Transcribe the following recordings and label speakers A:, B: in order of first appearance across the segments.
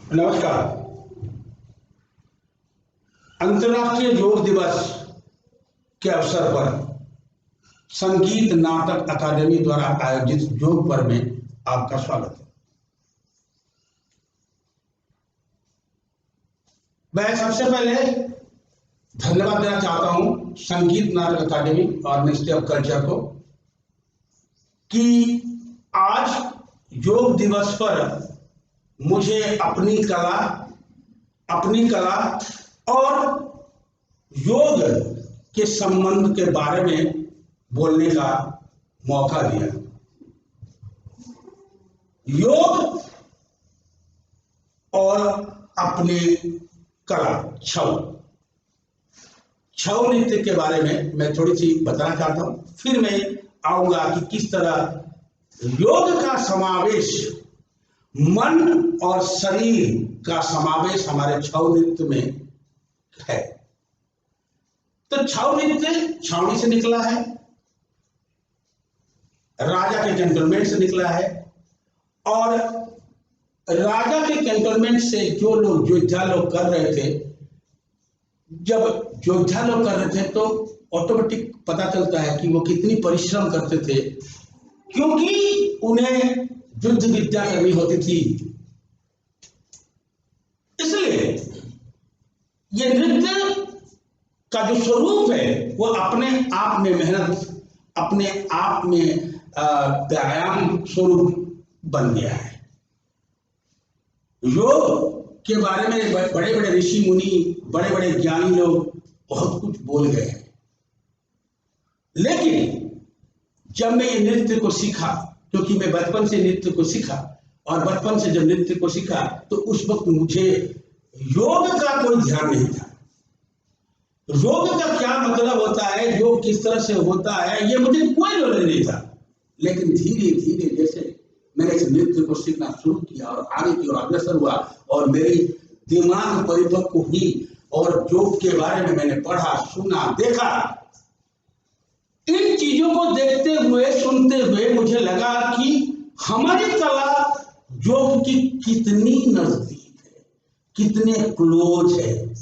A: नमस्कार। अंतर्राष्ट्रीय योग दिवस के अवसर पर संगीत नाटक अकादमी द्वारा आयोजित योग पर्व में आपका स्वागत है। मैं सबसे पहले धन्यवाद देना चाहता हूं संगीत नाटक अकादमी और मिनिस्ट्री ऑफ कल्चर को कि आज योग दिवस पर मुझे अपनी कला और योग के संबंध के बारे में बोलने का मौका दिया। योग और अपनी कला छऊ नृत्य के बारे में मैं थोड़ी सी बताना चाहता हूं, फिर मैं आऊंगा कि किस तरह योग का समावेश, मन और शरीर का समावेश हमारे छऊ नृत्य में है। तो छऊ नृत्य छावनी से निकला है, राजा के कैंटोनमेंट से निकला है, और राजा के कैंटोनमेंट से जो लोग योद्धा लोग कर रहे थे, जब योद्धा लोग कर रहे थे तो ऑटोमेटिक पता चलता है कि वो कितनी परिश्रम करते थे, क्योंकि उन्हें युद्ध विद्या करनी होती थी। इसलिए ये नृत्य का जो स्वरूप है वो अपने आप में मेहनत, अपने आप में व्यायाम स्वरूप बन गया है। योग के बारे में बड़े बड़े ऋषि मुनि, बड़े बड़े ज्ञानी लोग बहुत कुछ बोल गए हैं, लेकिन जब मैं ये नृत्य को सीखा, क्योंकि मैं बचपन से नृत्य को सीखा, और बचपन से जब नृत्य को सीखा तो उस वक्त मुझे योग का कोई ध्यान नहीं था। योग का क्या मतलब होता है, योग किस तरह से होता है, ये मुझे कोई नॉलेज नहीं था। लेकिन धीरे धीरे जैसे मैंने इस नृत्य को सीखना शुरू किया और आगे की ओर अग्रसर हुआ और मेरी दिमाग परिपक्व हुई और योग के बारे में मैंने पढ़ा, सुना, देखा, इन चीजों को देखते हुए, सुनते हुए मुझे लगा कि हमारी कला योग की कितनी नजदीक है, कितने क्लोज है।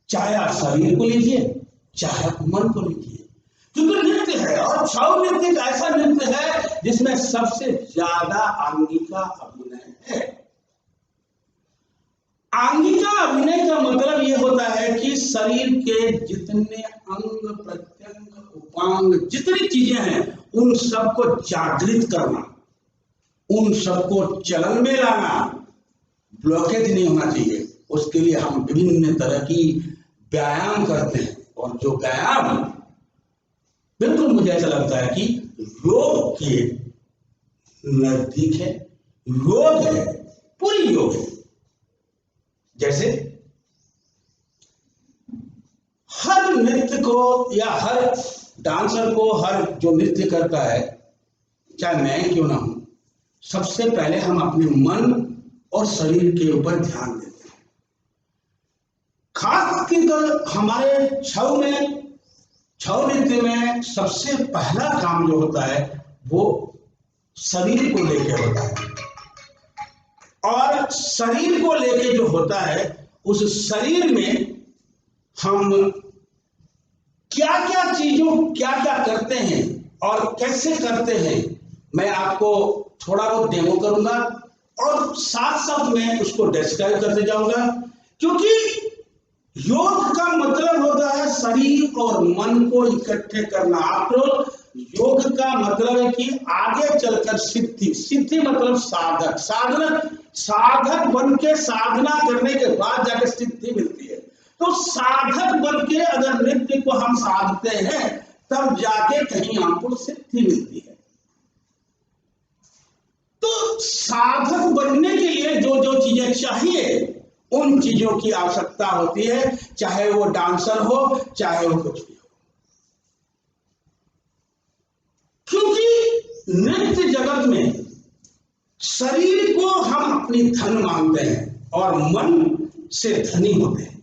A: चाहे आप शरीर को लीजिए, चाहे आप मन को लीजिए, क्योंकि नृत्य है और छऊ नृत्य एक ऐसा नृत्य है जिसमें सबसे ज्यादा अंगिका अभिनय है। अंगिका अभिनय का मतलब यह होता है कि शरीर के जितने अंग प्रत्यंग उपांग जितनी चीजें हैं उन सबको जागृत करना, उन सबको चलन में लाना, ब्लॉकेज नहीं होना चाहिए। उसके लिए हम विभिन्न तरह की व्यायाम करते हैं, और जो व्यायाम बिल्कुल मुझे ऐसा लगता है कि योग के नजदीक है, योग है, पूरी योग है। जैसे हर नृत्य को या हर डांसर को, हर जो नृत्य करता है, चाहे मैं क्यों ना हूं, सबसे पहले हम अपने मन और शरीर के ऊपर ध्यान देते हैं। खास करके हमारे छऊ नृत्य में सबसे पहला काम जो होता है वो शरीर को लेकर होता है, और शरीर को लेके जो होता है उस शरीर में हम क्या क्या करते हैं और कैसे करते हैं, मैं आपको थोड़ा बहुत डेमो करूंगा और साथ साथ में उसको डिस्क्राइब करते जाऊंगा। क्योंकि योग का मतलब होता है शरीर और मन को इकट्ठे करना। आपको योग का मतलब है कि आगे चलकर सिद्धि मतलब साधक बन के साधना करने के बाद जाकर सिद्धि मिलती है। तो साधक बन के अगर नृत्य को हम साधते हैं तब जाके कहीं हमको सिद्धि मिलती है। तो साधक बनने के लिए जो जो चीजें चाहिए उन चीजों की आवश्यकता होती है, चाहे वो डांसर हो, चाहे वो कुछ भी हो। क्योंकि नृत्य जगत में शरीर को हम अपनी धन मानते हैं और मन से धनी होते हैं।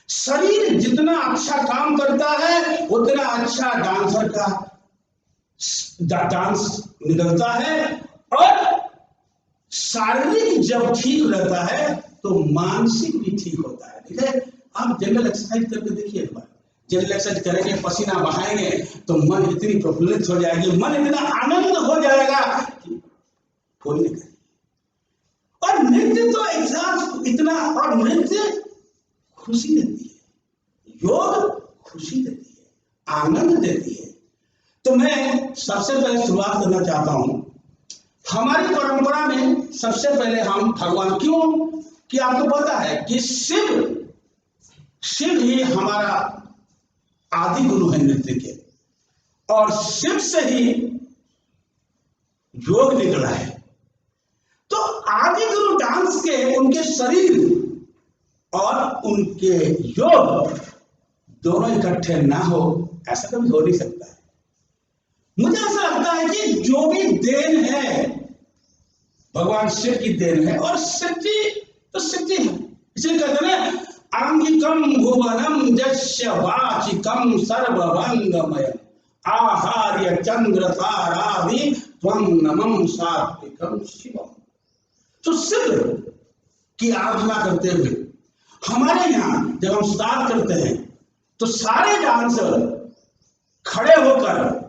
A: शरीर जितना अच्छा काम करता है उतना अच्छा डांसर का डांस निकलता है, और शारीरिक जब ठीक रहता है तो मानसिक भी ठीक होता है। ठीक है, आप जनरल एक्सरसाइज करके देखिए एक बार, जनरल एक्सरसाइज करेंगे, पसीना बहाएंगे तो मन इतनी प्रफुल्लित हो जाएगी, मन इतना आनंद हो जाएगा कि कोई नहीं करे। और नृत्य तो एग्जाम इतना, और नृत्य खुशी देती है, योग खुशी देती है, आनंद देती है। तो मैं सबसे पहले शुरुआत करना चाहता हूं, हमारी परंपरा में सबसे पहले हम भगवान, क्यों कि आपको पता है कि शिव ही हमारा आदि गुरु है नृत्य के, और शिव से ही योग निकला है। तो आदि गुरु डांस के उनके शरीर और उनके योग दोनों इकट्ठे ना हो, ऐसा कभी हो नहीं सकता है। मुझे ऐसा लगता है कि जो भी देन है भगवान शिव की देन है, और शिव जी तो शिव जी है, इसलिए कहते हैं अंगिकम भुवनम यस्य वाचिकम सर्वभंगमयम् आहार्य चंद्र तारादि त्वं नमं सात्विकम शिवम। तो शिव की आराधना करते हुए हमारे यहाँ जब हम स्टार्ट करते हैं तो सारे डांसर खड़े होकर,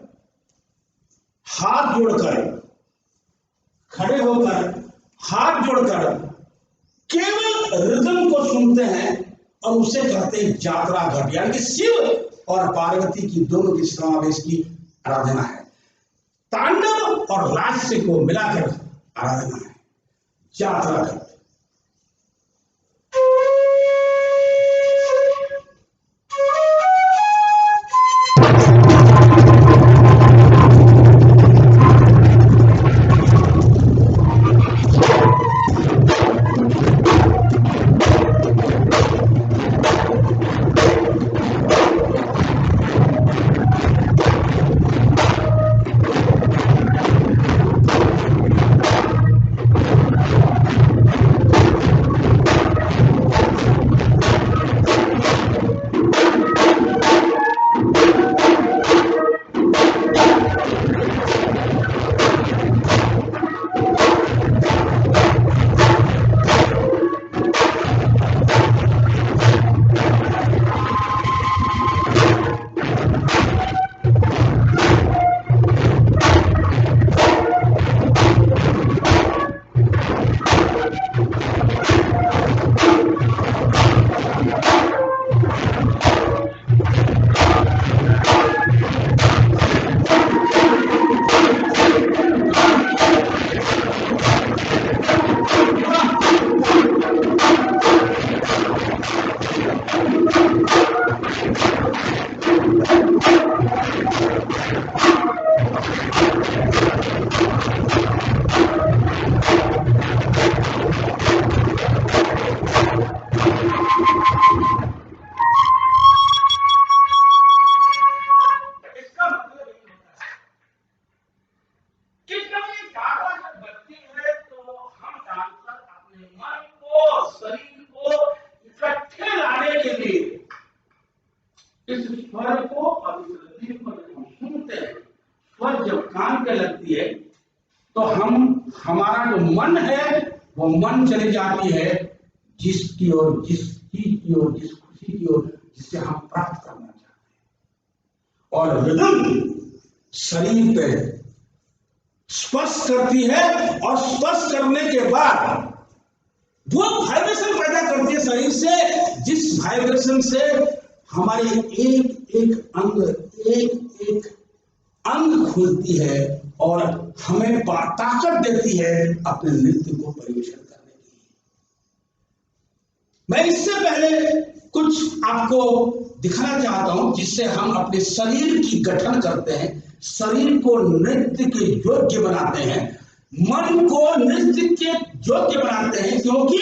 A: हाथ जोड़कर, खड़े होकर हाथ जोड़कर केवल रिदम को सुनते हैं और उसे कहते हैं यात्रा घट, यानी कि शिव और पार्वती की दोनों की समावेश की आराधना है। तांडव और लास्य को मिलाकर आराधना है, यात्रा घट। इस स्वर को और इस रतिम को जब हम सुनते हैं, स्वर जब कान पे लगती है तो हमारा जो मन है वो मन चली जाती है जिसकी ओर, जिस चीज की ओर, जिस खुशी की ओर जिससे हम प्राप्त करना चाहते हैं। और रिदम शरीर पे स्पर्श करती है और स्पर्श करने के बाद वो वाइब्रेशन पैदा करती है शरीर से, जिस वाइब्रेशन से हमारे एक एक अंग खुलती है और हमें ताकत देती है अपने नृत्य को परिवेशन करने के लिए। मैं इससे पहले कुछ आपको दिखाना चाहता हूं जिससे हम अपने शरीर की गठन करते हैं, शरीर को नृत्य के योग्य बनाते हैं, मन को नृत्य के योग्य बनाते हैं, क्योंकि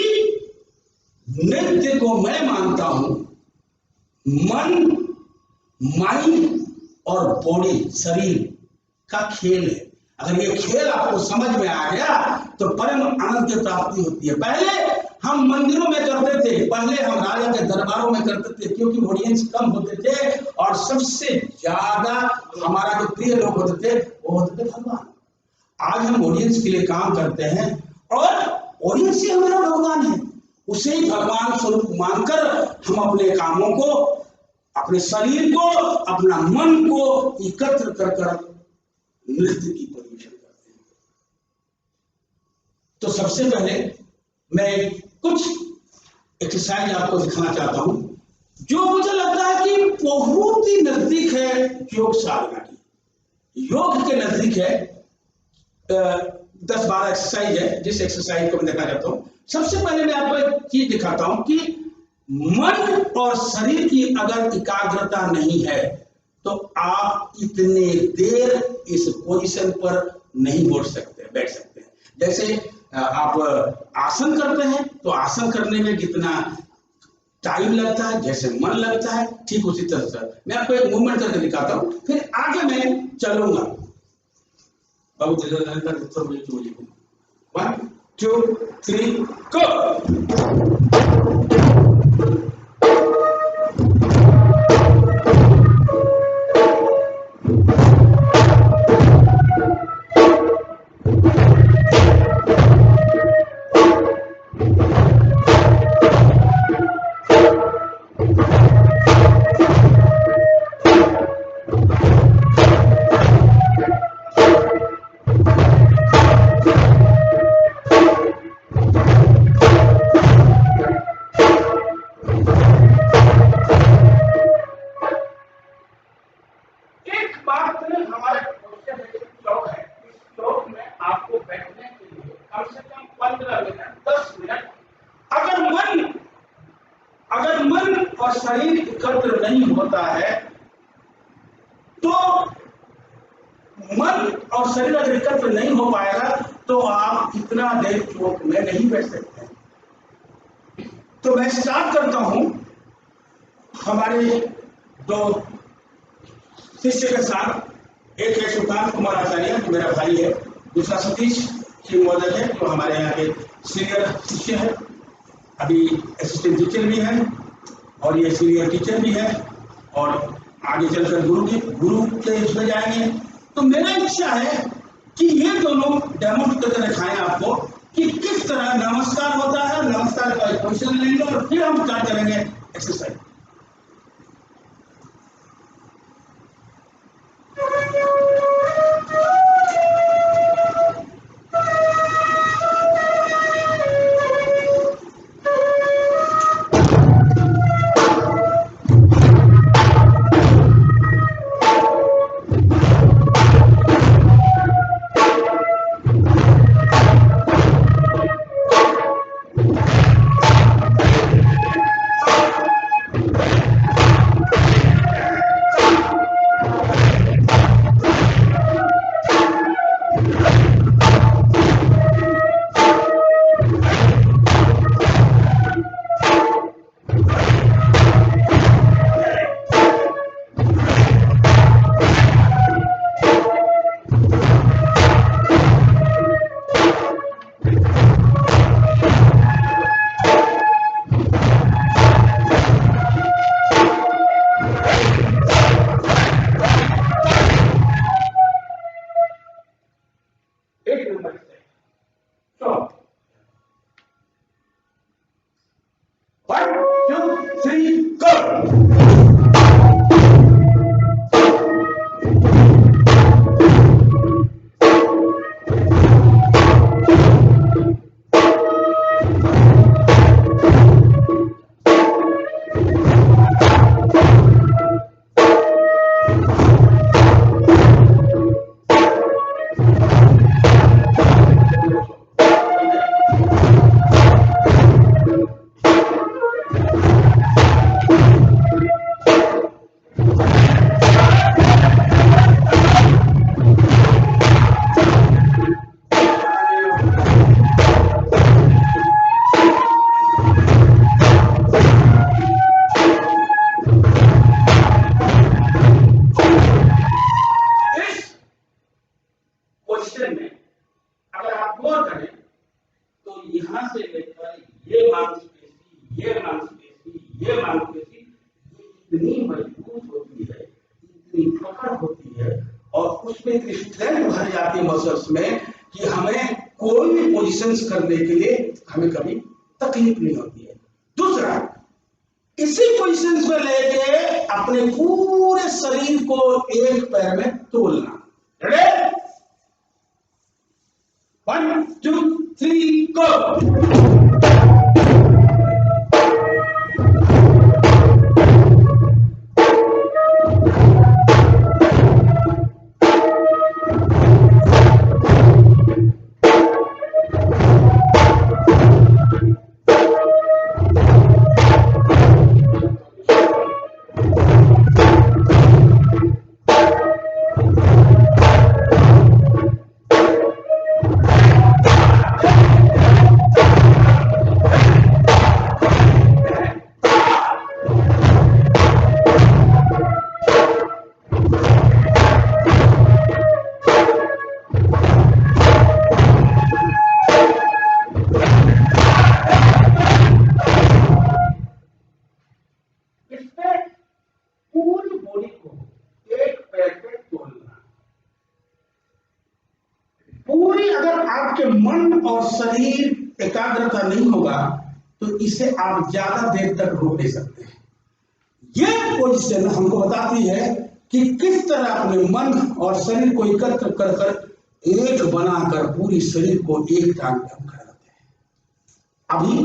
A: नृत्य को मैं मानता हूं मन, माइंड और बॉडी, शरीर का खेल है। अगर ये खेल आपको समझ में आ गया तो परम आनंद की प्राप्ति होती है। पहले हम मंदिरों में करते थे, पहले हम राजा के दरबारों में करते थे क्योंकि ऑडियंस कम होते थे और सबसे ज्यादा हमारा जो प्रिय लोग होते थे वो होते थे भगवान। आज हम ऑडियंस के लिए काम करते हैं और वही से हमारा भगवान है, उसे ही भगवान स्वरूप मानकर हम अपने कामों को, अपने शरीर को, अपना मन को एकत्र कर कर नृत्य की परिवेशन करते हैं। तो सबसे पहले मैं कुछ एक्सरसाइज आपको दिखाना चाहता हूं जो मुझे लगता है कि बहुत ही नजदीक है योग साधना की, योग के नजदीक है। 10-12 एक्सरसाइज है जिस एक्सरसाइज को मैं देखना चाहता हूं। सबसे पहले मैं आपको एक चीज दिखाता हूं कि मन और शरीर की अगर एकाग्रता नहीं है तो आप इतने देर इस पोजीशन पर नहीं बैठ सकते हैं। जैसे आप आसन करते हैं तो आसन करने में जितना टाइम लगता है, जैसे मन लगता है, ठीक उसी तरह से मैं आपको एक मूवमेंट करके दिखाता हूं, फिर आगे मैं चलूंगा। अब 1 2 3 गो। अगर मन और शरीर एकत्र नहीं होता है तो मन और शरीर अगर एकत्र नहीं हो पाएगा तो आप इतना देर चौक में नहीं बैठ सकते। तो मैं स्टार्ट करता हूं हमारे 2 शिष्य के साथ। एक है सुकांत कुमार आचार्य जो मेरा भाई है, दूसरा सतीश सिंह महोदय है जो हमारे यहाँ के सीनियर शिष्य है, अभी असिस्टेंट टीचर भी है और ये सीनियर टीचर भी है और आगे चलकर गुरु के इसमें जाएंगे। तो मेरा इच्छा है कि ये दोनों डेमो करके दिखाएं आपको कि किस तरह नमस्कार होता है। नमस्कार का एक पोजीशन लेंगे और फिर हम स्टार्ट करेंगे एक्सरसाइज। इतनी मजबूत होती है, इतनी पकड़ होती है और उसमें इतनी स्ट्रेंथ भर जाती है मसल्स में कि हमें कोई भी पोजीशंस करने के लिए हमें कभी तकलीफ नहीं होती है। दूसरा, इसी पोजीशंस में लेके अपने पूरे शरीर को एक पैर में तोलना। रेडी? 1 2 3 गो। आपके मन और शरीर एकाग्रता नहीं होगा तो इसे आप ज्यादा देर तक रोक नहीं सकते। यह पोजीशन हमको बताती है कि किस तरह अपने मन और शरीर को एकत्र कर कर एक बनाकर पूरी शरीर को एक टांग पे हम खड़े रहते हैं। अभी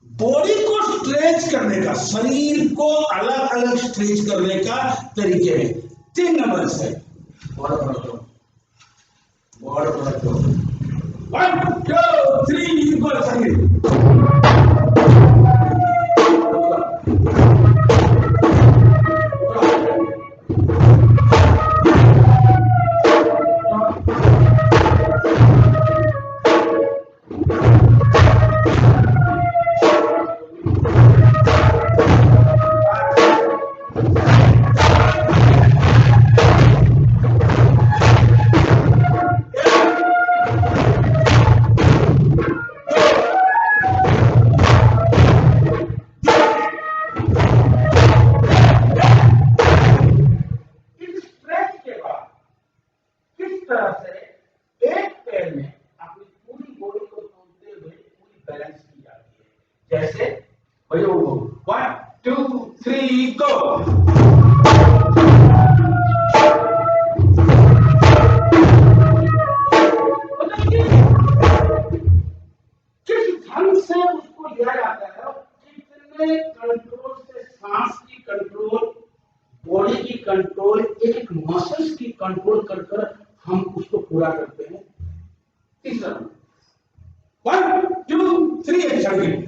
A: बॉडी को स्ट्रेच करने का, शरीर को अलग अलग स्ट्रेच करने का तरीके में 3 नंबर से One, 2, 3, go जैसे 1 2 3 गो। किस ढंग से उसको लिया जाता है, कितने कंट्रोल से, सांस की कंट्रोल, बॉडी की कंट्रोल, एक मसल्स की कंट्रोल कर कर हम उसको पूरा करते हैं। तीसरा 1 2 3 एक्शन।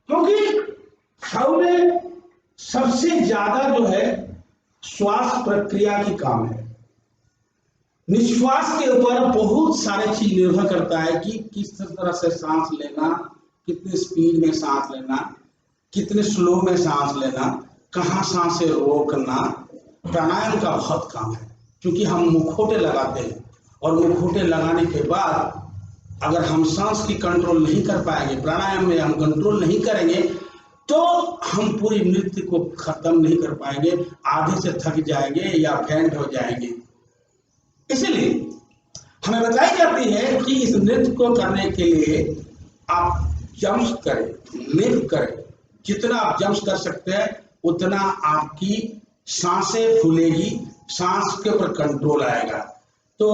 A: क्योंकि शव में सबसे ज्यादा जो है श्वास प्रक्रिया की काम है। निश्वास के ऊपर बहुत सारे चीज निर्भर करता है कि किस तरह से सांस लेना, कितने स्पीड में सांस लेना, कितने स्लो में सांस लेना, कहाँ सांसें रोकना। प्राणायाम का बहुत काम है, क्योंकि हम मुखौटे लगाते हैं और मुखौटे लगाने के बाद अगर हम सांस की कंट्रोल नहीं कर पाएंगे, प्राणायाम में हम कंट्रोल नहीं करेंगे, तो हम पूरी नृत्य को खत्म नहीं कर पाएंगे, आधे से थक जाएंगे या फेंट हो जाएंगे। इसलिए हमें बताई जाती है कि इस नृत्य को करने के लिए आप जंप करें, लिफ्ट करें, जितना आप जंप कर सकते हैं उतना आपकी सांसें फूलेगी, सांस के ऊपर कंट्रोल आएगा। तो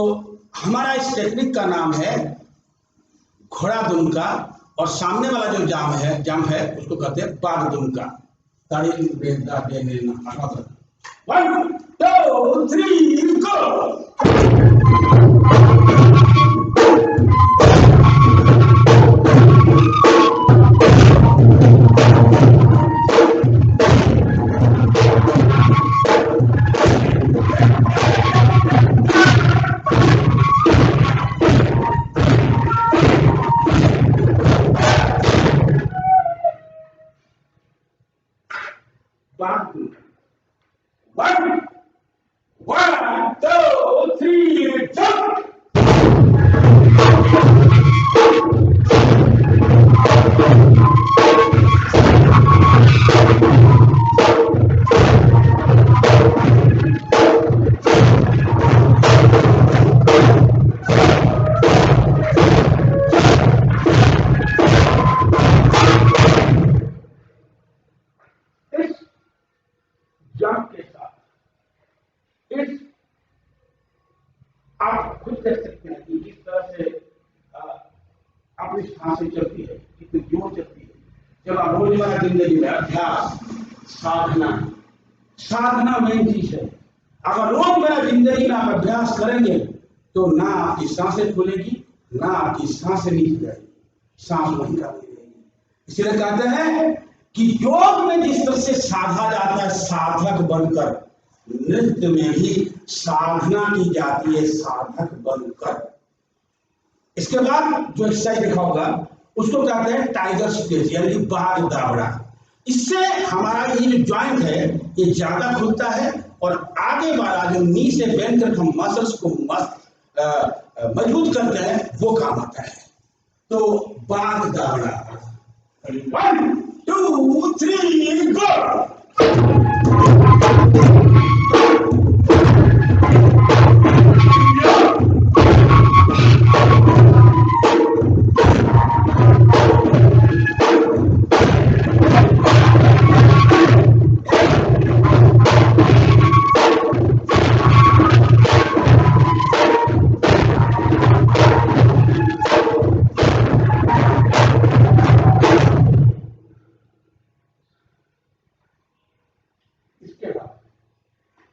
A: हमारा इस टेक्निक का नाम है घोड़ा दुमका, और सामने वाला जो जंप है उसको कहते हैं बाघ दुमका। ताड़ी बेदा देने ना, 1 2 3 गो। जंप के साथ इस आप खुद देख सकते हैं कि किस तरह से अपनी सांसें चलती है, कितनी जोर चलती है। जब आप रोजमर्रा जिंदगी में अभ्यास, साधना मेन चीज है। अगर रोजमर्रा जिंदगी में आप अभ्यास करेंगे तो ना आपकी सांसें खुलेगी, ना आपकी सांसें नीचे जाएगी, सांस वहीं काफी रहेगी। इसलिए कहते हैं कि योग में जिस तरह से साधा जाता है साधक बनकर, नृत्य में भी साधना की जाती है साधक बनकर। इसके बाद जो एक्सरसाइज देखा होगा उसको कहते हैं टाइगर स्टेज, यानी बाघ दावड़ा। इससे हमारा ये जो जॉइंट है ये ज्यादा खुलता है और आगे वाला जो नी से बेंड कर हम मसल्स को मजबूत करते हैं वो काम आता है। तो बाघ दावड़ा, 1 2 3 गो।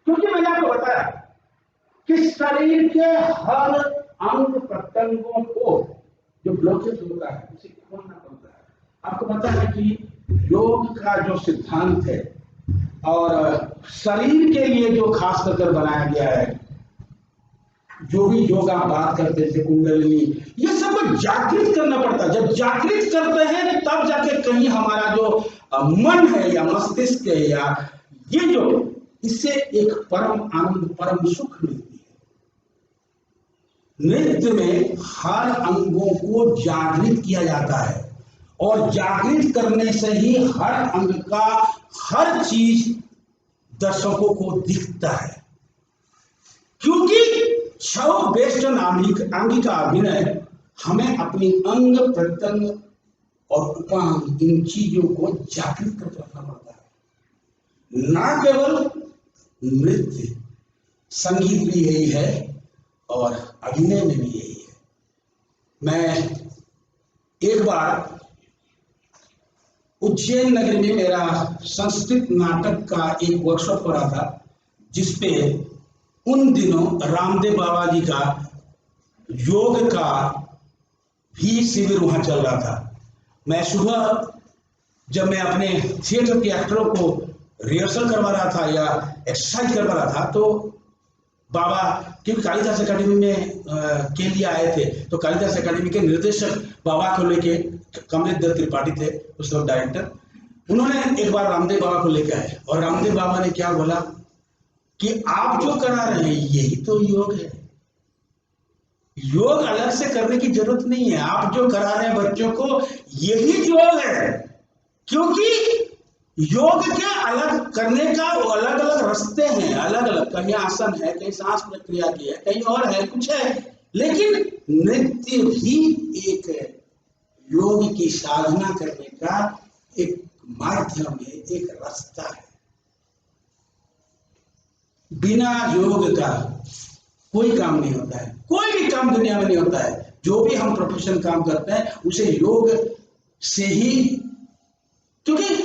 A: क्योंकि मैंने आपको बताया कि शरीर के हर अंग प्रत्यंगों को जो ब्लॉकेज होता है उसे खोलना पड़ता है। आपको पता है कि योग का जो सिद्धांत है और शरीर के लिए जो खास कर बनाया गया है, जो भी योग आप बात करते थे कुंडलिनी, ये सब जागृत करना पड़ता है। जब जागृत करते हैं तब जाके कहीं हमारा जो मन है या मस्तिष्क है या ये जो, इससे एक परम आनंद, परम सुख मिलती है। नृत्य में हर अंगों को जागृत किया जाता है और जागृत करने से ही हर अंग का हर चीज दर्शकों को दिखता है। क्योंकि छौ वेस्टर्न अंगिका अभिनय हमें अपनी अंग प्रत्यंग और उपांग इन चीजों को जागृत कर रखना पड़ता है। ना केवल नृत्य, संगीत भी यही है और अभिनय में भी यही है। मैं एक बार उज्जैन नगरी में मेरा संस्कृत नाटक का एक वर्कशॉप हो रहा था, जिसपे उन दिनों रामदेव बाबा जी का योग का भी शिविर वहां चल रहा था। मैं सुबह जब मैं अपने थिएटर के एक्टरों को रिहर्सल करवा रहा था या एक्सरसाइज करवा रहा था, तो बाबा, क्योंकि कालिदास एकेडमी में के लिए आए थे, तो कालिदास एकेडमी के निर्देशक बाबा को लेके, कमलेश त्रिपाठी थे उस वक्त डायरेक्टर, उन्होंने एक बार रामदेव बाबा को लेके आए और रामदेव बाबा ने क्या बोला कि आप जो करा रहे हैं यही तो योग है। योग अलग से करने की जरूरत नहीं है, आप जो करा रहे हैं बच्चों को यही योग है। क्योंकि योग के अलग करने का अलग अलग रास्ते हैं, अलग अलग, कहीं आसन है, कहीं सांस प्रक्रिया की है, कहीं और है, कुछ है, लेकिन नृत्य भी एक योग की साधना करने का एक माध्यम है, एक रास्ता है। बिना योग का कोई काम नहीं होता है, कोई भी काम दुनिया में नहीं होता है। जो भी हम प्रोफेशनल काम करते हैं उसे योग से ही, क्योंकि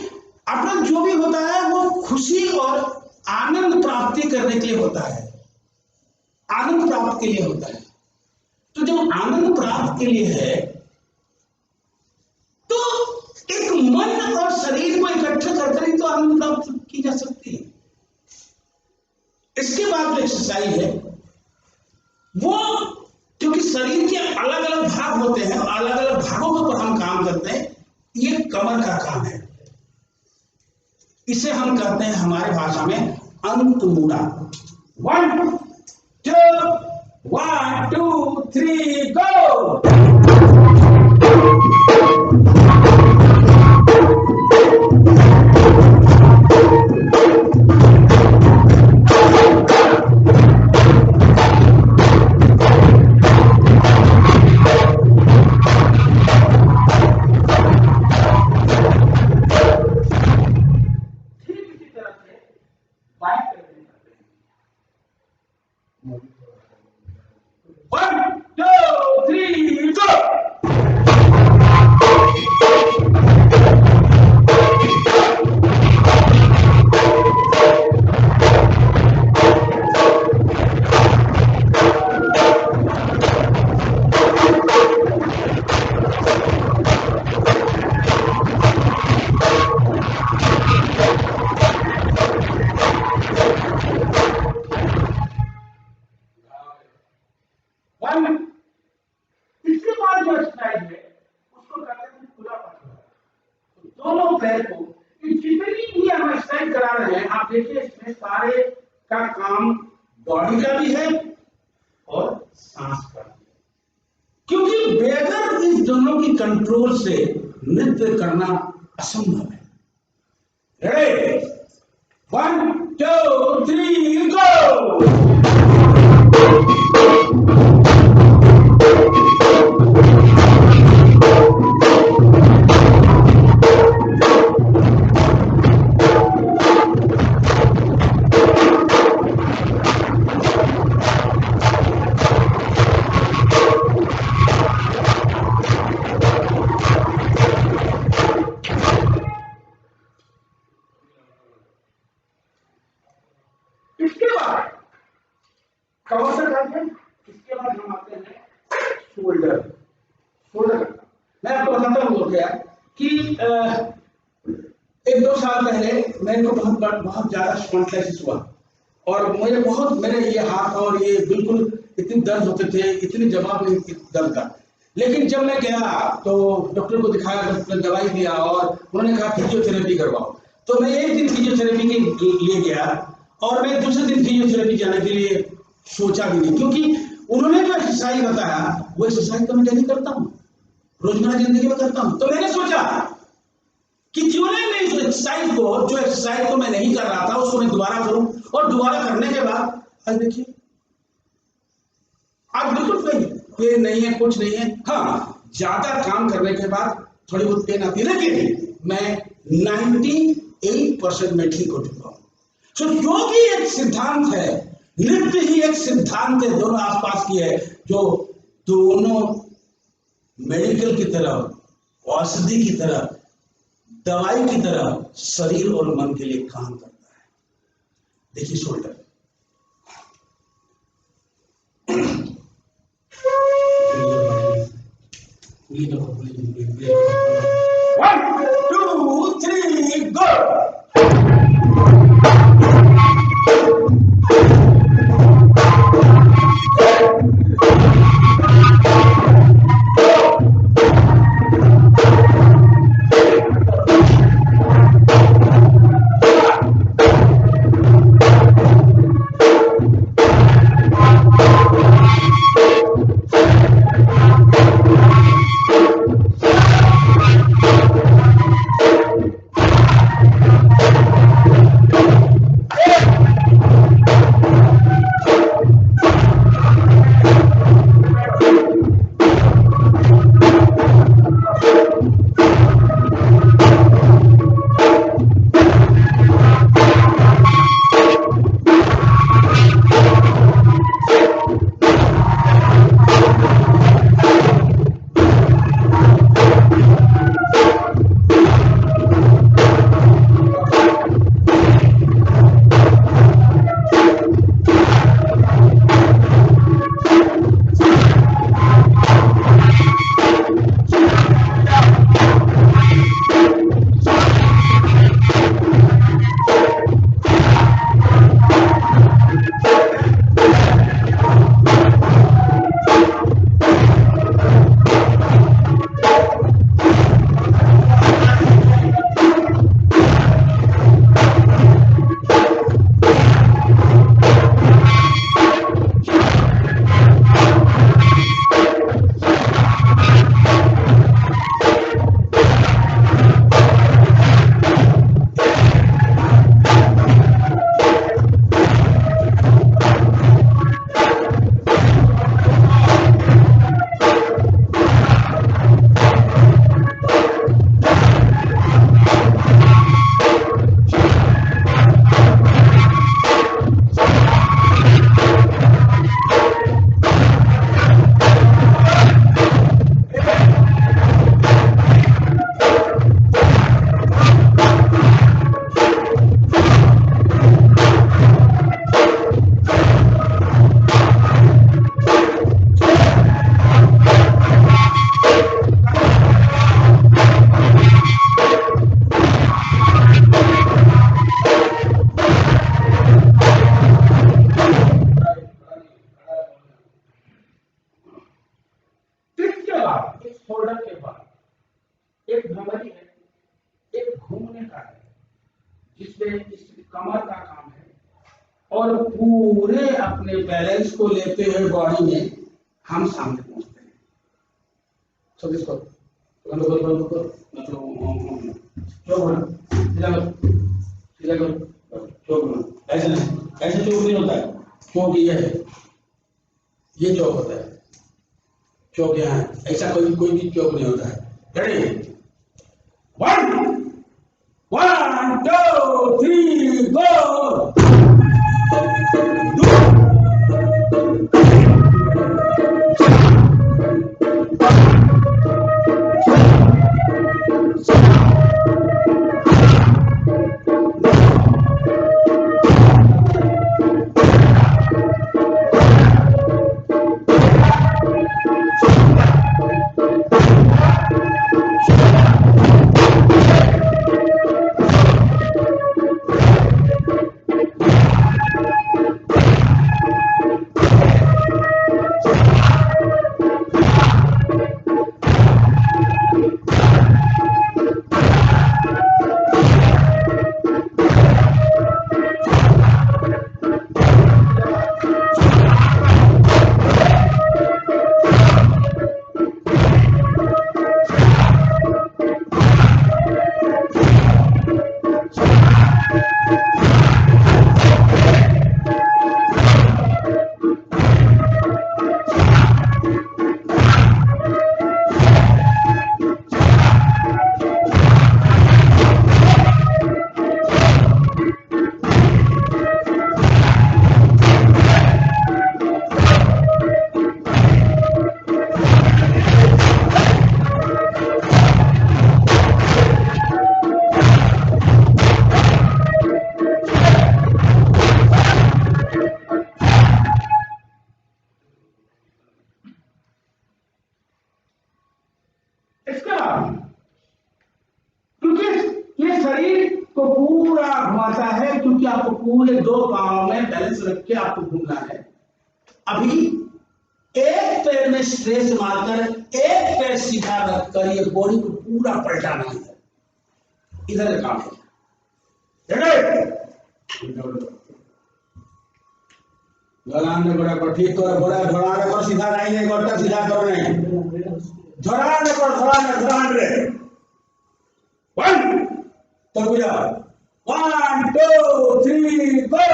A: अपना जो भी होता है वो खुशी और आनंद प्राप्ति करने के लिए होता है, आनंद प्राप्त के लिए होता है। तो जब आनंद प्राप्त के लिए है तो एक मन और शरीर को इकट्ठा करकर ही तो आनंद प्राप्त की जा सकती है। इसके बाद जो एक्सरसाइज है वो, क्योंकि शरीर के अलग अलग भाग होते हैं और अलग अलग भागों के ऊपर हम काम करते हैं, ये कमर का काम है। इसे हम कहते हैं हमारे भाषा में अंतमुड़ा। 1 2 3 गो। इसके बाद जो एक्सरसाइज है उसको कहते हैं खुला पसरा। दोनों पैर को, जितनी भी हम एक्सरसाइज करा रहे हैं, आप देखिए इसमें सारे का काम बॉडी का भी है और सांस का भी, क्योंकि बगैर इस दोनों की कंट्रोल से नृत्य करना असंभव है। रेडी, 1 2 3 गो। इसके बाद कवर करते हैं। इसके बाद हम आते हैं शोल्डर। शोल्डर मैं आपको बताता हूँ क्या कि 1-2 साल पहले मेरे को बहुत ज्यादा स्पॉन्डिलाइटिस हुआ और मुझे बहुत, मेरे ये हाथ और ये बिल्कुल इतनी दर्द होते थे, इतनी जवाब नहीं दर्द का। लेकिन जब मैं गया तो डॉक्टर को दिखाया, डॉक्टर ने दवाई दिया और उन्होंने कहा फिजियोथेरेपी करवाओ। तो मैं एक दिन फिजियोथेरेपी के लिए गया और मैं दूसरे दिन फिजियोथेरेपी जाने के लिए सोचा भी नहीं, क्योंकि उन्होंने जो एक्सरसाइज बताया वो एक्सरसाइज तो मैं डेली करता हूँ, रोजमर्रा जिंदगी में करता हूँ। तो मैंने सोचा कि क्यों नहीं मैं इस एक्सरसाइज को, जो एक्सरसाइज को मैं नहीं कर रहा था उसको मैं दोबारा करूं, और दोबारा करने के बाद आज देखिए, आज बिल्कुल पेन नहीं है, कुछ नहीं है। हाँ, ज्यादा काम करने के बाद थोड़ी बहुत पेन आती है, लेकिन मैं 98% में ठीक हो चुका हूं। तो योग ही एक सिद्धांत है, नृत्य ही एक सिद्धांत है, दोनों आसपास की है, जो दोनों मेडिकल की तरह, औषधि की तरह, दवाई की तरह शरीर और मन के लिए काम करता है। देखिए शोल्डर, One, 2, 3, go! जिसमें इस कमर का काम है और पूरे अपने बैलेंस को लेते हुए बॉडी में हम सामने पहुंचते हैं। सब इसको बंद करो मतलब चौक ऐसे नहीं, ऐसे चौक नहीं होता है। चौक ये है, ये चौक होता है, चौक यहाँ है, ऐसा कोई भी चौक नहीं होता है। रेडी, 1 1 2 3 गो। क्योंकि आपको पूरे 2 पाँव में बैलेंस रख के आपको घूमना है। अभी एक पैर में स्ट्रेस मारकर एक पैर सीधा रखकर ये बॉडी को पूरा पलटाना है। इधर का काम है। गलान में बड़ा को ठीक कर, बड़ा धड़ाने को सीधा नहीं, गोटा सीधा करो नहीं, धड़ाने को धड़ाने रे। 1 तो भैया 1 2 3 गो।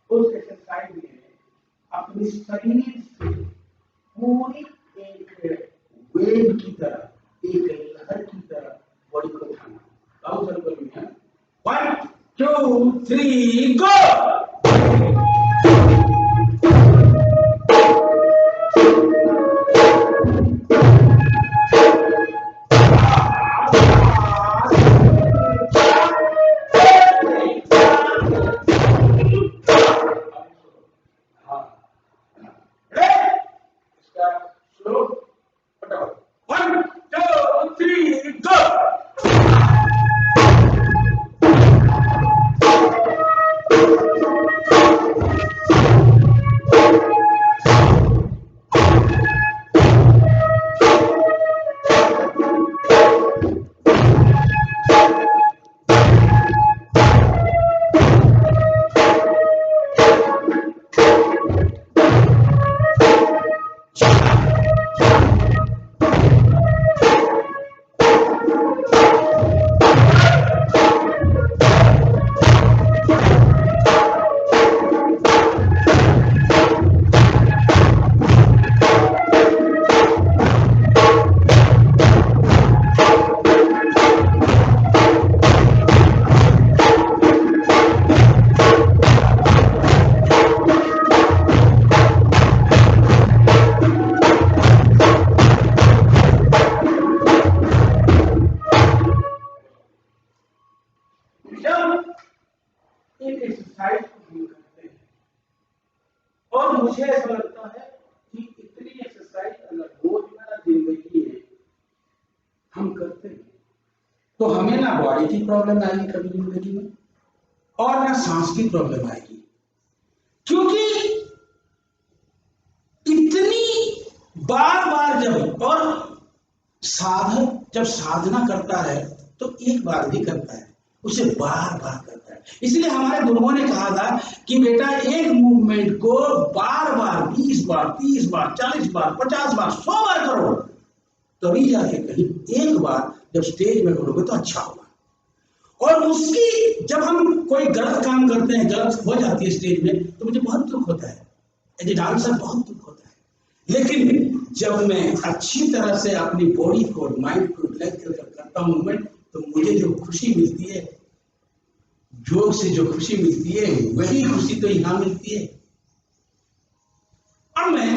A: उस एक्सरसाइज में अपने शरीर से पूरी एक वेव की तरह, एक लहर की तरह बॉडी को उठाना। आओ सर्कल में है 1 2 3 गो। और मुझे ऐसा लगता है कि इतनी एक्सरसाइज अगर रोजमर्रा जिंदगी में हम करते हैं तो हमें ना बॉडी की प्रॉब्लम आएगी कभी जिंदगी में और ना सांस की प्रॉब्लम आएगी, क्योंकि इतनी बार बार जब और साधक जब साधना करता है तो एक बार नहीं करता है, उसे बार बार करता है। इसलिए हमारे गुरुओं ने कहा था कि बेटा एक मूवमेंट को बार बार 20 बार 30 बार 40 बार 50 बार 100 बार करो, तभी जाके कहीं एक बार जब स्टेज में करोगे तो अच्छा होगा। और उसकी जब हम कोई गलत काम करते हैं, गलत हो जाती है स्टेज में, तो मुझे बहुत दुख होता है, एज ए डांसर बहुत दुख होता है। लेकिन जब मैं अच्छी तरह से अपनी बॉडी को माइंड को रिलैक्स कर करता हूँ मूवमेंट, तो मुझे जो खुशी मिलती है, योग से जो खुशी मिलती है, वही खुशी तो यहाँ मिलती है। अब मैं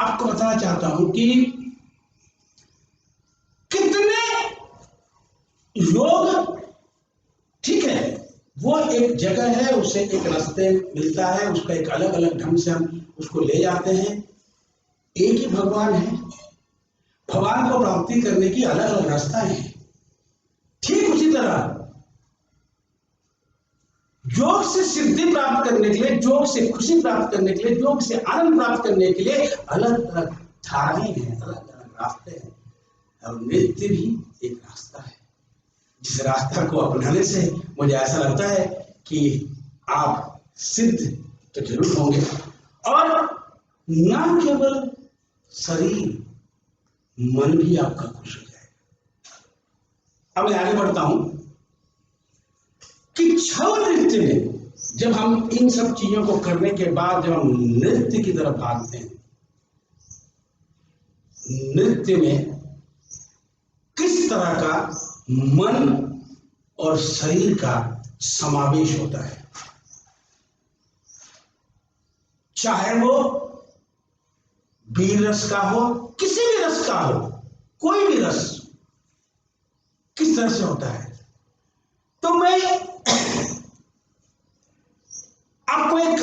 A: आपको बताना चाहता हूं कि कितने योग, ठीक है, वो एक जगह है, उसे एक रास्ते मिलता है, उसका एक अलग अलग ढंग से हम उसको ले जाते हैं। एक ही भगवान है, भगवान को प्राप्ति करने की अलग अलग रास्ता है। ठीक उसी तरह योग से सिद्धि प्राप्त करने के लिए, योग से खुशी प्राप्त करने के लिए, योग से आनंद प्राप्त करने के लिए अलग अलग धाराएं हैं, अलग अलग रास्ते हैं। और नृत्य भी एक रास्ता है, जिस रास्ता को अपनाने से मुझे ऐसा लगता है कि आप सिद्ध तो जरूर होंगे, और ना केवल शरीर, मन भी आपका खुश हो जाएगा। अब मैं आगे बढ़ता हूं कि छऊ नृत्य में जब हम इन सब चीजों को करने के बाद जब हम नृत्य की तरफ भागते हैं, नृत्य में किस तरह का मन और शरीर का समावेश होता है, चाहे वो वीर रस का हो, किसी भी रस का हो, कोई भी रस किस तरह से होता है। तो मैं आपको एक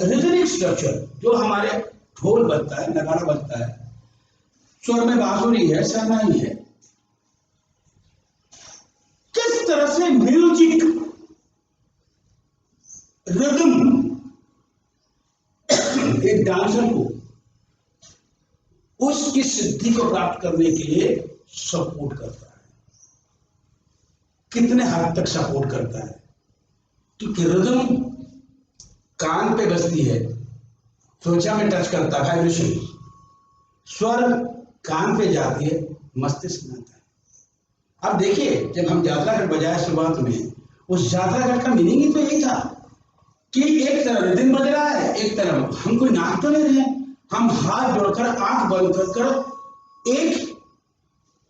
A: रिदमिक स्ट्रक्चर, जो हमारे ढोल बजता है, नगाड़ा बजता है, स्वर में बांसुरी है, शहनाई है, किस तरह से म्यूजिक रिदम एक डांसर को उसकी सिद्धि को प्राप्त करने के लिए सपोर्ट करता है। कितने हद तक सपोर्ट करता है, क्योंकि रिदम कान पे बजती है, त्वचा में टच करता है, वाइब्रेशन, स्वर कान पे जाती है, मस्तिष्क में आता है। अब देखिए, जब हम यात्रा घाट बजाए शुरुआत में, उस यात्रा घाट का मीनिंग ही तो यही था कि एक तरफ रिदम बज रहा है, एक तरफ हम कोई नाच तो नहीं रहे हैं, हम हाथ जोड़कर आंख बंद कर एक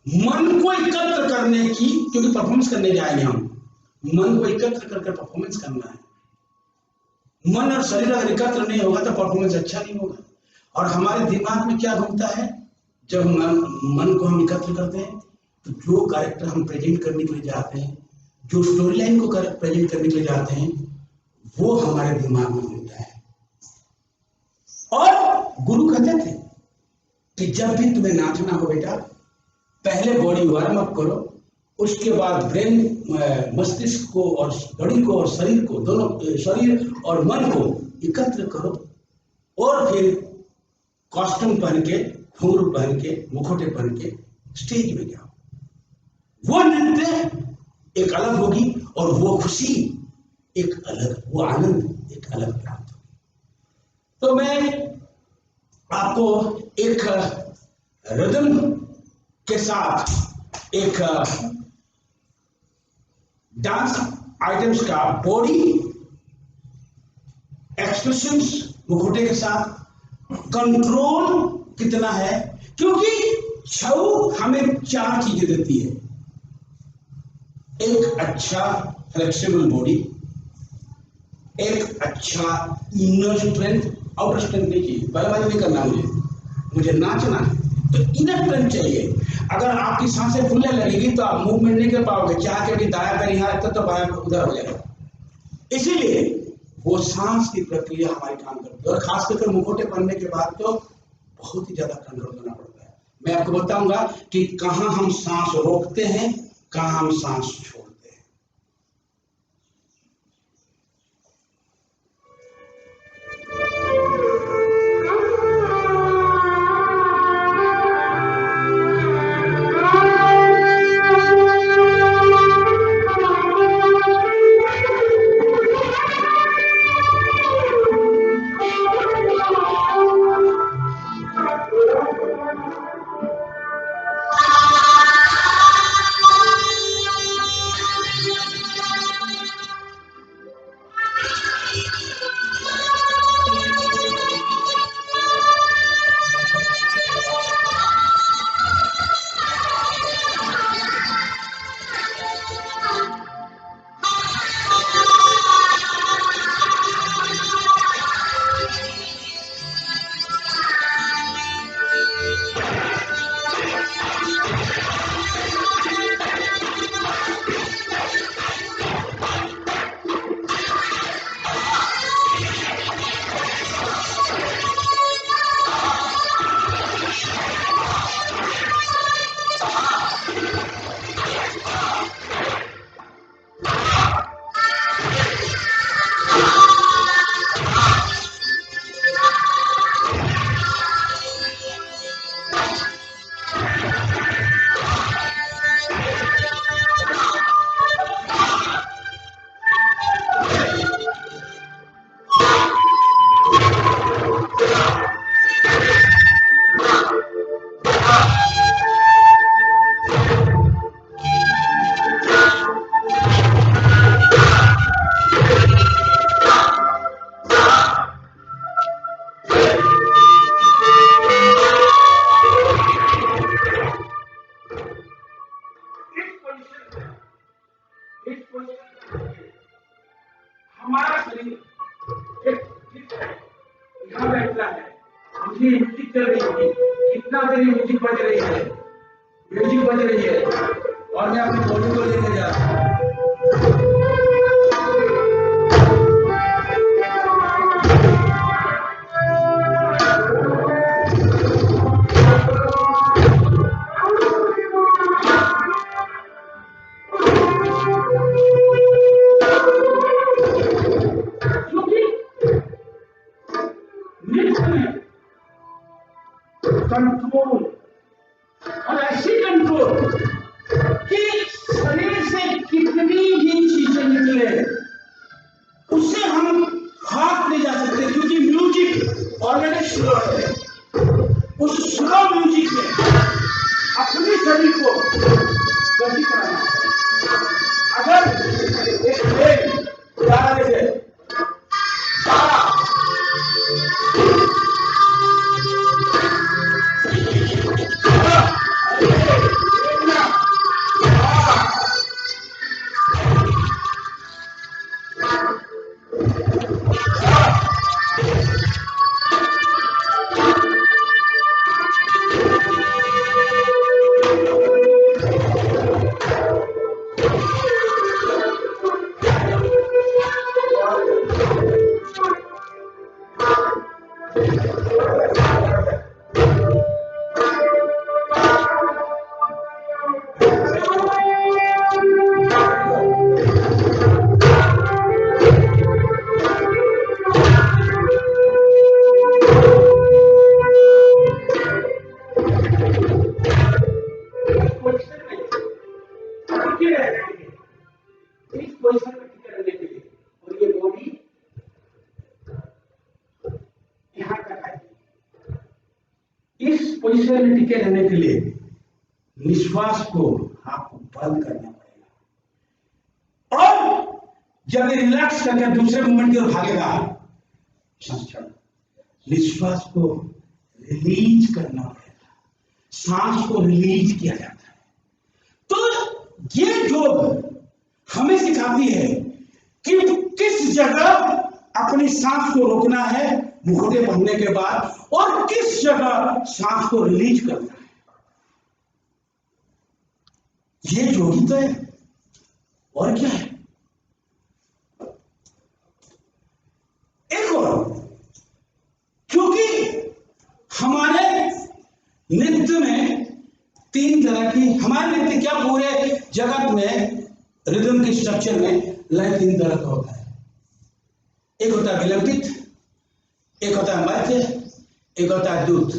A: मन को एकत्र करने की, क्योंकि परफॉर्मेंस करने जाएंगे हम, मन को एकत्र करके परफॉर्मेंस करना है। मन और शरीर अगर एकत्र नहीं होगा तो परफॉर्मेंस अच्छा नहीं होगा। और हमारे दिमाग में क्या घूमता है, जब मन को हम एकत्र करते हैं तो जो कैरेक्टर हम प्रेजेंट करने के लिए जाते हैं, जो स्टोरी लाइन को प्रेजेंट करने के लिए जाते हैं, वो हमारे दिमाग में घूमता है। और गुरु कहते थे कि जब भी तुम्हें नाचना हो बेटा, पहले बॉडी वार्म अप करो, उसके बाद ब्रेन, मस्तिष्क को और बॉडी को और शरीर को, दोनों शरीर और मन को एकत्र करो, और फिर कॉस्ट्यूम पहन के, घुंघरू पहन के, मुखोटे पहन के स्टेज में जाओ। वो नृत्य एक अलग होगी, और वो खुशी एक अलग, वो आनंद एक अलग प्राप्त होगी। तो मैं आपको एक रिदम के साथ एक डांस आइटम्स का बॉडी एक्सप्रेशंस मुखौटे के साथ कंट्रोल कितना है, क्योंकि छऊ हमें 4 चीजें देती है। एक अच्छा फ्लेक्सिबल बॉडी, एक अच्छा इनर स्ट्रेंथ, आउटर स्ट्रेंथ नहीं चाहिए, बल्लेबाजी नहीं करना मुझे नाचना है, तो इनर स्ट्रेंथ चाहिए। अगर आपकी सांसें फूलने लगेगी तो आप मूवमेंट नहीं कर पाओगे, चाह के भी दाया पैर यहाँ रखते तो बाया उधर हो जाएगा। इसीलिए वो सांस की प्रक्रिया हमारी काम करती है। और खास करके मुखौटे पहनने के बाद तो बहुत ही ज्यादा कंट्रोल करना पड़ता है। मैं आपको बताऊंगा कि कहां हम सांस रोकते हैं, कहां हम सांस छोड़ते हैं। हमारा शरीर एक यहाँ बैठता है, मुझे म्यूजिक चल रही है, कितना देरी म्यूजिक बज रही है, और मैं अपनी बॉडी को लेकर जा रहा हूँ। कंट्रोल, और ऐसी कंट्रोल कि शरीर से कितनी भी चीजें निकले उससे हम हाथ नहीं जा सकते, क्योंकि म्यूजिक ऑलरेडी स्लो है। उस स्लो म्यूजिक में अपने शरीर को गति कराना है। अगर एक ट्रेन जा रहे थे, पोजीशन में टिके रहने के लिए निश्वास को आपको बंद करना पड़ेगा, और जब रिलैक्स करके दूसरे मूवमेंट की ओर भागेगा, निश्वास को रिलीज करना पड़ेगा। सांस को रिलीज किया जाता है। तो ये योग हमें सिखाती है कि किस जगह अपनी सांस को रोकना है मुखौटे पहनने के बाद, और किस जगह सांस को रिलीज करना है। ये योगी तो है, और क्या है। क्योंकि हमारे नृत्य में तीन तरह की, हमारे नृत्य क्या पूरे जगत में रिदम की स्ट्रक्चर में लय तीन तरह का होता है। एक होता है विलंबित, एक होता है मध्य, एक होता है द्रुत।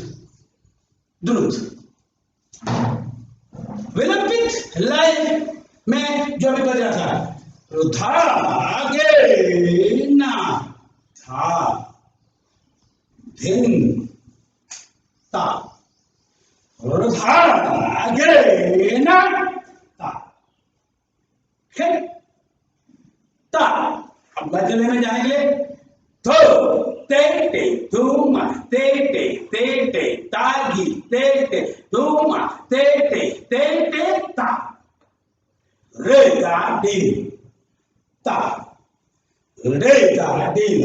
A: विलंबित लय में जो अभी बज रहा था, धा गे ना धा धिन ता, धा गे ना ता, ता। अब बजने में जाने के लिए थो ते ते धूमा ते ते ते ते तागी ते ते धूमा ते ते ता, रे गा दिन ता, रे गा दिन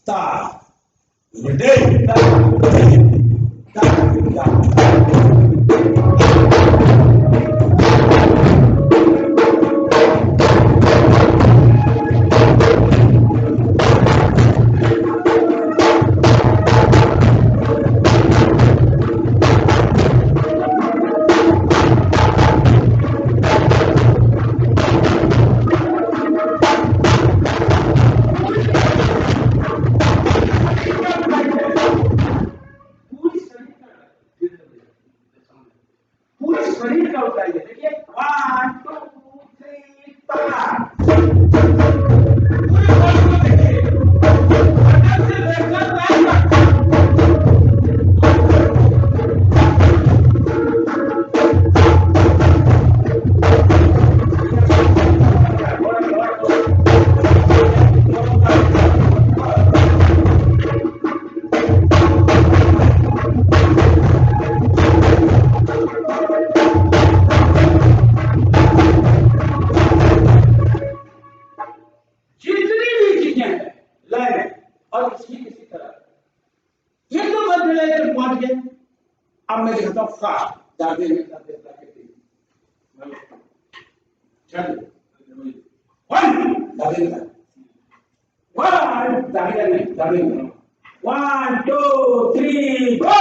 A: ता, रे गा शरीर का होता है। देखिए 1 2 3 4 अब मैं दिखाता हूँ फास्ट दादे में दादे दादे चल 1 दादे में 1 दादे में दादे में 1 2 3 गो।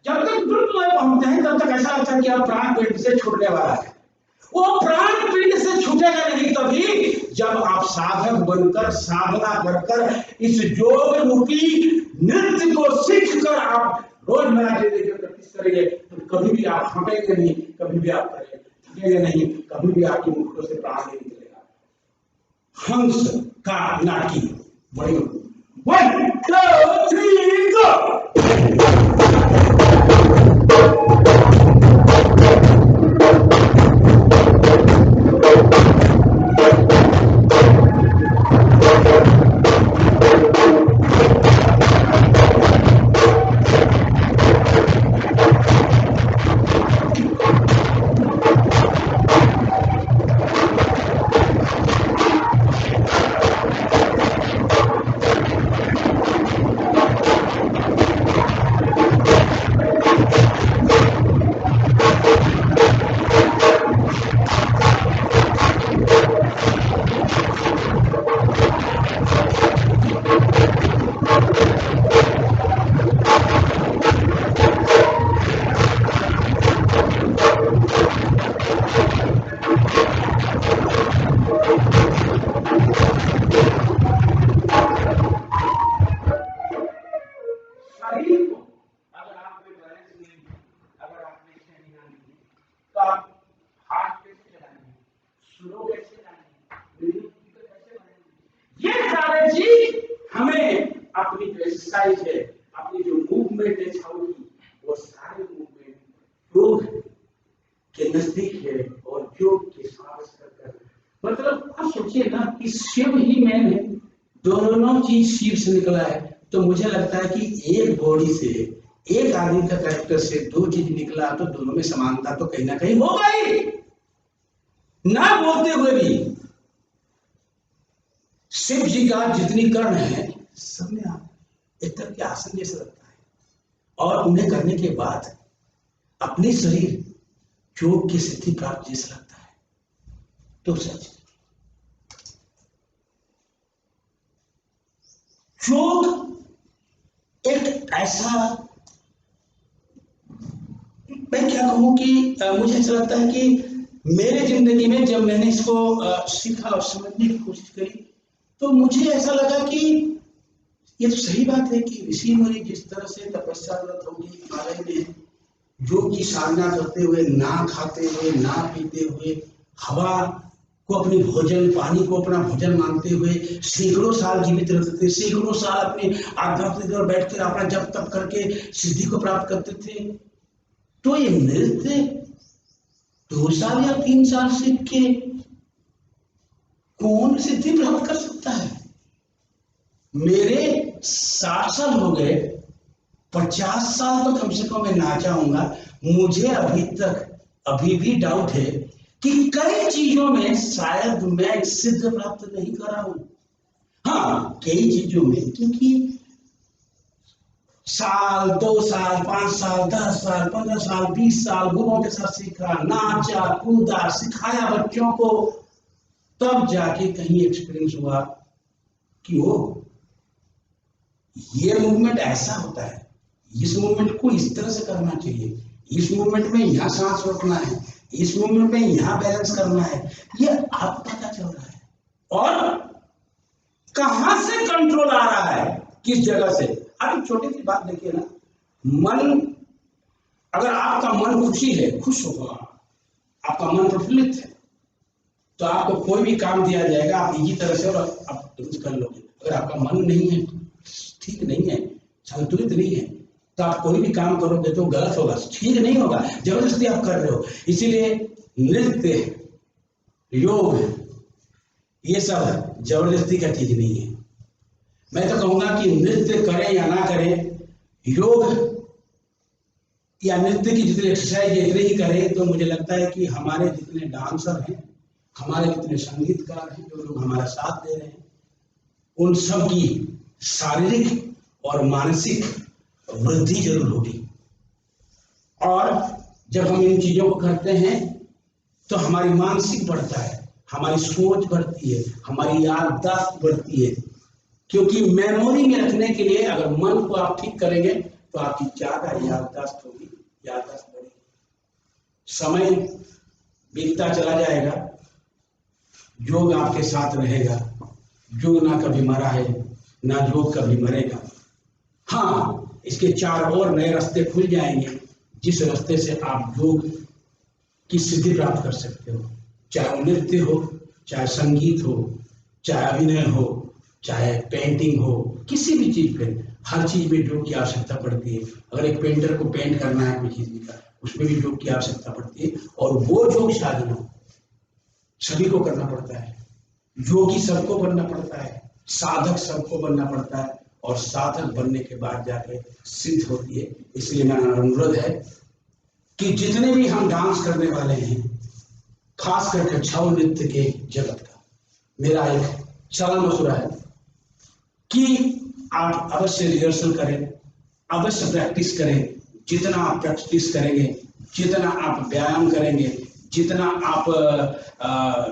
A: जब तक द्रुत लय पहुंचते हैं तब तक ऐसा लगता है कि अब प्राण पेट से छूटने वाला है। वो प्राण पेट से छूटेगा नहीं तभी जब आप साधक बनकर साधना कर कर इस योग रूपी नृत्य को सीख कर आप रोजमर्रा की जिंदगी में प्रैक्टिस करेंगे तो कभी भी आप थकेंगे नहीं, कभी भी आप थकेंगे नहीं, कभी भी आपके मुखों से प्राण नहीं निकलेगा। हंस का नाटी वही 1 2 3 गो। जी हमें अपनी जो एक्सरसाइज है, अपनी जो मूवमेंट है छाऊ की, वो सारे मूवमेंट योग के नजदीक है और योग के साहस कर मतलब आप सोचिए ना कि शिव ही मैन है, दोनों चीज शिव से निकला है। तो मुझे लगता है कि एक बॉडी से, एक आदमी का कैरेक्टर से दो चीज निकला तो दोनों में समानता तो कहीं ना कहीं होगा ही, ना बोलते हुए भी। शिव जी का जितनी कर्ण है सब में आप एक तरह के आसन जैसे लगता है, और उन्हें करने के बाद अपने शरीर योग की सिद्धि प्राप्त जैसा लगता है। तो सच योग एक ऐसा, मैं क्या कहूं कि मुझे ऐसा लगता है कि मेरे जिंदगी में जब मैंने इसको सीखा और समझने की कोशिश करी तो मुझे ऐसा लगा कि ये तो सही बात है कि ऋषि मुनि जिस तरह से तपस्यारत होगी हिमालय में योग की साधना करते हुए, ना खाते हुए, ना पीते हुए, हवा को अपनी भोजन, पानी को अपना भोजन मानते हुए सैकड़ों साल जीवित रहते थे, सैकड़ों साल अपने आध्यात्मिक और बैठकर अपना जप तप करके सिद्धि को प्राप्त करते थे। तो ये नृत्य 2 साल या 3 साल सीख के कौन सिद्धि प्राप्त कर सकता है? मेरे 60 साल हो गए, 50 साल तो कम से कम मैं ना चाहूंगा। मुझे अभी तक अभी भी डाउट है कि कई चीजों में शायद मैं सिद्ध प्राप्त नहीं कर रहा हूं। हाँ, कई चीजों में, क्योंकि साल, 2 साल, 5 साल, 10 साल, 15 साल, 20 साल गुरुओं के साथ सीखा, नाचा कूदा, सिखाया बच्चों को, तब जाके कहीं एक्सपीरियंस हुआ कि वो ये मूवमेंट ऐसा होता है, इस मूवमेंट को इस तरह से करना चाहिए, इस मूवमेंट में यहाँ सांस रोकना है, इस मूवमेंट में यहाँ बैलेंस करना है, ये आप पता चल रहा है। और कहां से कंट्रोल आ रहा है, किस जगह से। अब छोटी सी बात देखिए ना, मन, अगर आपका मन खुशी है, खुश होगा, आपका मन प्रफुल्लित है, तो आपको कोई भी काम दिया जाएगा आप इसी तरह से और आप दुरुस्त कर लोगे। अगर आपका मन नहीं है, ठीक नहीं है, संतुलित नहीं है, तो आप कोई भी काम करोगे तो गलत होगा, ठीक नहीं होगा, जबरदस्ती आप कर रहे हो। इसीलिए नृत्य, योग, ये सब जबरदस्ती का चीज नहीं है। मैं तो कहूंगा कि नृत्य करें या ना करें, योग या नृत्य की जितनी एक्सरसाइज इतनी ही करें, तो मुझे लगता है कि हमारे जितने डांसर हैं, हमारे जितने संगीतकार हैं, जो लोग हमारा साथ दे रहे हैं, उन सब की शारीरिक और मानसिक वृद्धि जरूर होगी। और जब हम इन चीजों को करते हैं तो हमारी मानसिक बढ़ता है, हमारी सोच बढ़ती है, हमारी याददाश्त बढ़ती है। क्योंकि मेमोरी में रखने के लिए अगर मन को आप ठीक करेंगे तो आपकी ज्यादा याददाश्त होगी, याददाश्त बढ़ेगी। समय बीतता चला जाएगा, योग आपके साथ रहेगा। योग ना कभी मरा है, ना योग कभी मरेगा। हाँ, इसके 4 और नए रास्ते खुल जाएंगे, जिस रास्ते से आप योग की सिद्धि प्राप्त कर सकते हो। चाहे नृत्य हो, चाहे संगीत हो, चाहे अभिनय हो, चाहे पेंटिंग हो, किसी भी चीज पे, हर चीज में योग की आवश्यकता पड़ती है। अगर एक पेंटर को पेंट करना है कोई चीज का, उसमें भी योग की आवश्यकता पड़ती है। और वो योग साधना सभी को करना पड़ता है, योगी सबको बनना पड़ता है, साधक सबको बनना पड़ता है, और साधक बनने के बाद जाके सिद्ध होती है। इसलिए मेरा अनुरोध है कि जितने भी हम डांस करने वाले हैं, खास करके छऊ नृत्य के जगत का, मेरा एक सलाह मशुरा है कि आप अवश्य रिहर्सल करें, अवश्य प्रैक्टिस करें। जितना आप प्रैक्टिस करेंगे, जितना आप व्यायाम करेंगे, जितना आप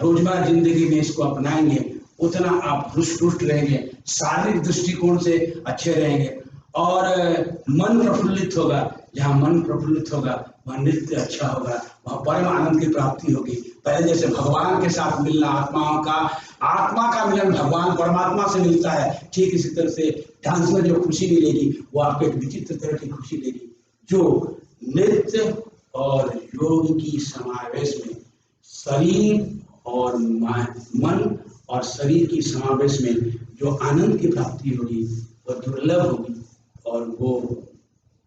A: रोजमर्रा जिंदगी में इसको अपनाएंगे, उतना आप हृष्ट पुष्ट रहेंगे, शारीरिक दृष्टिकोण से अच्छे रहेंगे, और मन प्रफुल्लित होगा। जहाँ मन प्रफुल्लित होगा वहाँ नृत्य अच्छा होगा, वहाँ परम आनंद की प्राप्ति होगी। पहले जैसे भगवान के साथ मिलना, आत्मा का मिलन भगवान परमात्मा से मिलता है, ठीक इसी तरह से डांस में जो खुशी मिलेगी वो आपको एक विचित्र तरह की खुशी देगी, जो नृत्य और योग की समावेश में, शरीर और मन और शरीर की समावेश में जो आनंद की प्राप्ति होगी वो दुर्लभ होगी और वो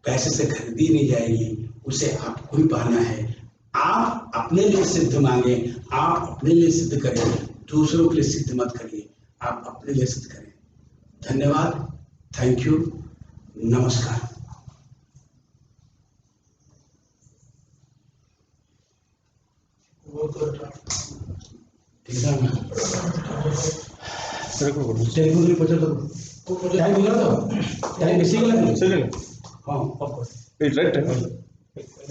A: पैसे से खरीदी नहीं जाएगी, उसे आपको ही पाना है। आप अपने लिए सिद्ध मांगे, आप अपने लिए सिद्ध करें, दूसरों के लिए सिद्ध मत करिए, आप अपने लिए सिद्ध करें। धन्यवाद, थैंक यू, नमस्कार। ठीक है ना? टाइम मिला तो टाइम इसी का लगे। हाँ,
B: राइट।